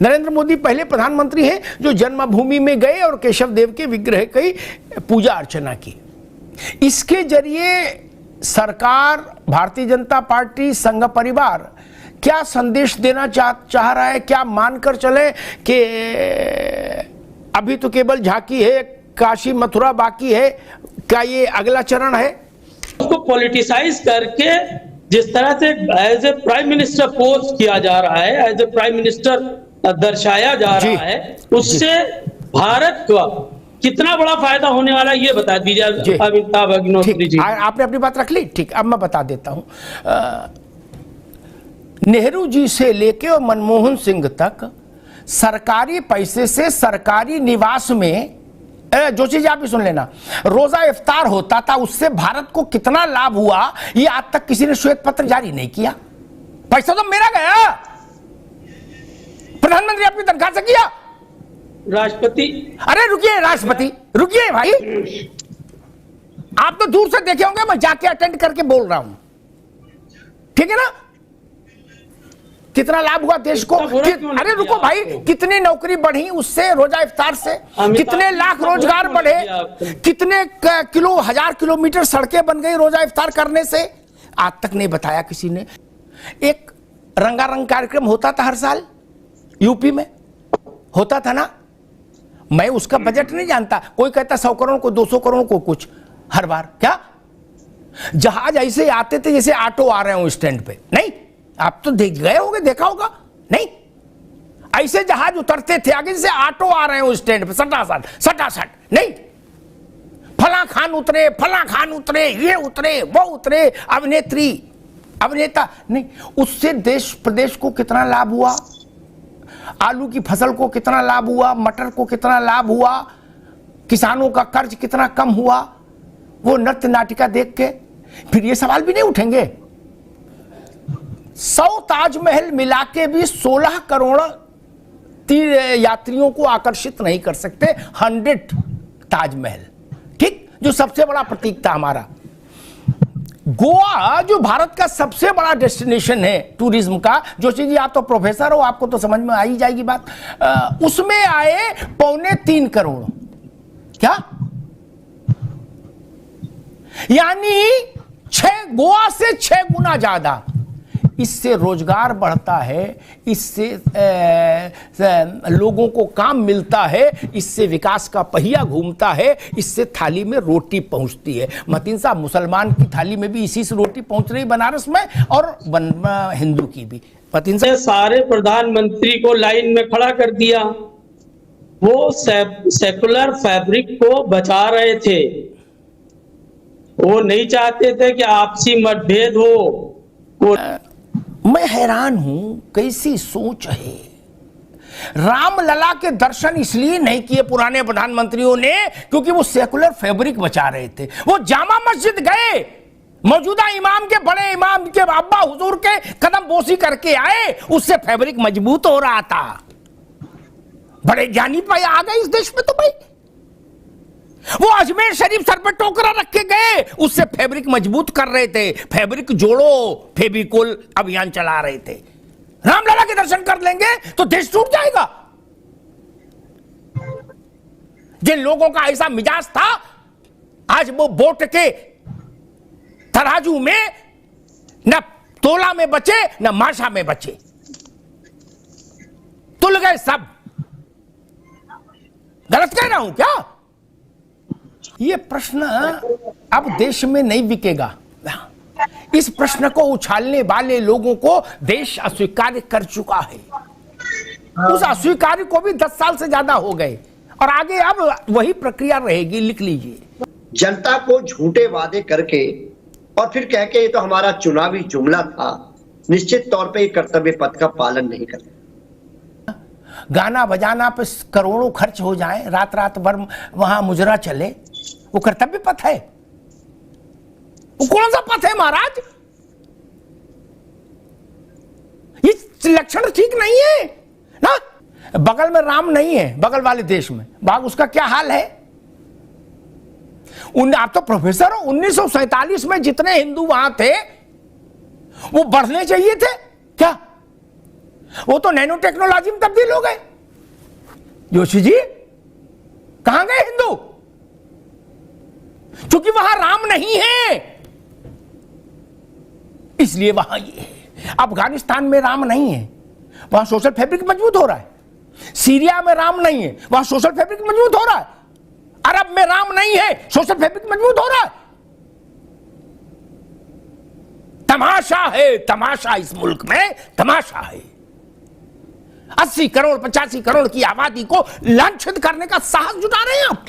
नरेंद्र मोदी पहले प्रधानमंत्री हैं जो जन्मभूमि में गए और केशव देव के विग्रह की पूजा अर्चना की। इसके जरिए सरकार, भारतीय जनता पार्टी, संघ परिवार क्या संदेश देना चाह रहा है? क्या मानकर चले कि अभी तो केवल झांकी है, काशी मथुरा बाकी है? क्या ये अगला चरण है? उसको पॉलिटिसाइज करके जिस तरह से as a prime minister pose किया जा रहा है, एज ए प्राइम मिनिस्टर दर्शाया जा रहा है, उससे भारत को कितना बड़ा फायदा होने वाला है ये बता दीजिए अमिताभ अग्निहोत्री जी। आपने अपनी बात रख ली, ठीक। अब मैं बता देता हूं। नेहरू जी से लेके और मनमोहन सिंह तक सरकारी पैसे से सरकारी निवास में, जोशी जी आप भी सुन लेना, रोजा इफ्तार होता था। उससे भारत को कितना लाभ हुआ ये आज तक किसी ने श्वेत पत्र जारी नहीं किया। पैसा तो मेरा गया, प्रधानमंत्री अपनी तनख्वाह से किया। राष्ट्रपति, अरे रुकिए राष्ट्रपति, रुकिए भाई, आप तो दूर से देखे होंगे, मैं जाके अटेंड करके बोल रहा हूं, ठीक है ना? कितना लाभ हुआ देश को? अरे रुको भाई, कितनी नौकरी बढ़ी उससे, रोजा इफ्तार से कितने लाख रोजगार बढ़े, कितने किलो, 1000 किलोमीटर सड़कें बन गई रोजा इफ्तार करने से, आज तक नहीं बताया किसी ने। एक रंगारंग कार्यक्रम होता था हर साल, यूपी में होता था ना, मैं उसका बजट नहीं जानता, कोई कहता 100 करोड़ को, 200 करोड़ को कुछ, हर बार क्या जहाज ऐसे आते थे जैसे ऑटो आ रहे हो स्टैंड पे? नहीं, आप तो देख गए होंगे, देखा होगा, नहीं ऐसे जहाज उतरते थे आगे जैसे ऑटो आ रहे हो स्टैंड पे, सटासट, नहीं फला खान उतरे, फला खान उतरे, ये उतरे, वो उतरे, अभिनेत्री, अभिनेता, नहीं। उससे देश प्रदेश को कितना लाभ हुआ, आलू की फसल को कितना लाभ हुआ, मटर को कितना लाभ हुआ, किसानों का कर्ज कितना कम हुआ, वो नृत्य नाटिका देख के फिर ये सवाल भी नहीं उठेंगे। 100 ताजमहल मिला के भी 16 करोड़ यात्रियों को आकर्षित नहीं कर सकते। 100 ताजमहल, ठीक, जो सबसे बड़ा प्रतीक था हमारा। गोवा जो भारत का सबसे बड़ा डेस्टिनेशन है टूरिज्म का, जोशी जी आप तो प्रोफेसर हो, आपको तो समझ में आ ही जाएगी बात, उसमें आए 2.25 करोड़, क्या यानी गोवा से 6 गुना ज्यादा। इससे रोजगार बढ़ता है, इससे लोगों को काम मिलता है, इससे विकास का पहिया घूमता है, इससे थाली में रोटी पहुंचती है। मतीन साहब, मुसलमान की थाली में भी इसी से रोटी पहुंच रही बनारस में, और हिंदू की भी। मतीन साहब, सारे प्रधानमंत्री को लाइन में खड़ा कर दिया, वो सेकुलर फैब्रिक को बचा रहे थे, वो नहीं चाहते थे कि आपसी मतभेद हो। मैं हैरान हूं, कैसी सोच है। रामलला के दर्शन इसलिए नहीं किए पुराने प्रधानमंत्रियों ने क्योंकि वो सेकुलर फैब्रिक बचा रहे थे। वो जामा मस्जिद गए, मौजूदा इमाम के, बड़े इमाम के अब्बा हुजूर के कदम बोसी करके आए, उससे फैब्रिक मजबूत हो रहा था। बड़े ज्ञानी पाए आ गए इस देश में तो भाई। वो अजमेर शरीफ सर पे टोकरा रख के गए, उससे फैब्रिक मजबूत कर रहे थे। फैब्रिक जोड़ो फेविकोल अभियान चला रहे थे। रामलला के दर्शन कर लेंगे तो देश टूट जाएगा। जिन लोगों का ऐसा मिजाज था, आज वो वोट के तराजू में न तोला में बचे न माशा में बचे, तुल गए सब। गलत कह रहा हूं क्या? ये प्रश्न अब देश में नहीं बिकेगा। इस प्रश्न को उछालने वाले लोगों को देश अस्वीकार कर चुका है। उस अस्वीकार को भी 10 साल से ज्यादा हो गए और आगे अब वही प्रक्रिया रहेगी। लिख लीजिए, जनता को झूठे वादे करके और फिर कह के ये तो हमारा चुनावी जुमला था, निश्चित तौर पे कर्तव्य पथ का पालन नहीं करते। गाना बजाना पे करोड़ों खर्च हो जाए, रात रात भर वहां मुजरा चले, वो कर्तव्य पथ है? वो कौन सा पथ है महाराज? ये लक्षण ठीक नहीं है ना। बगल में राम नहीं है, बगल वाले देश में बाग, उसका क्या हाल है? आप तो प्रोफेसर हो, 1947 में जितने हिंदू वहां थे वो बढ़ने चाहिए थे क्या? वो तो नैनो टेक्नोलॉजी में तब्दील हो गए। जोशी जी कहां गए हिंदू? क्योंकि वहां राम नहीं है, इसलिए वहां ये है। अफगानिस्तान में राम नहीं है, वहां सोशल फैब्रिक मजबूत हो रहा है। सीरिया में राम नहीं है, वहां सोशल फैब्रिक मजबूत हो रहा है। अरब में राम नहीं है, सोशल फैब्रिक मजबूत हो रहा है। तमाशा है, तमाशा इस मुल्क में तमाशा है। 80 करोड़ 85 करोड़ की आबादी को लांछित करने का साहस जुटा रहे हैं आप।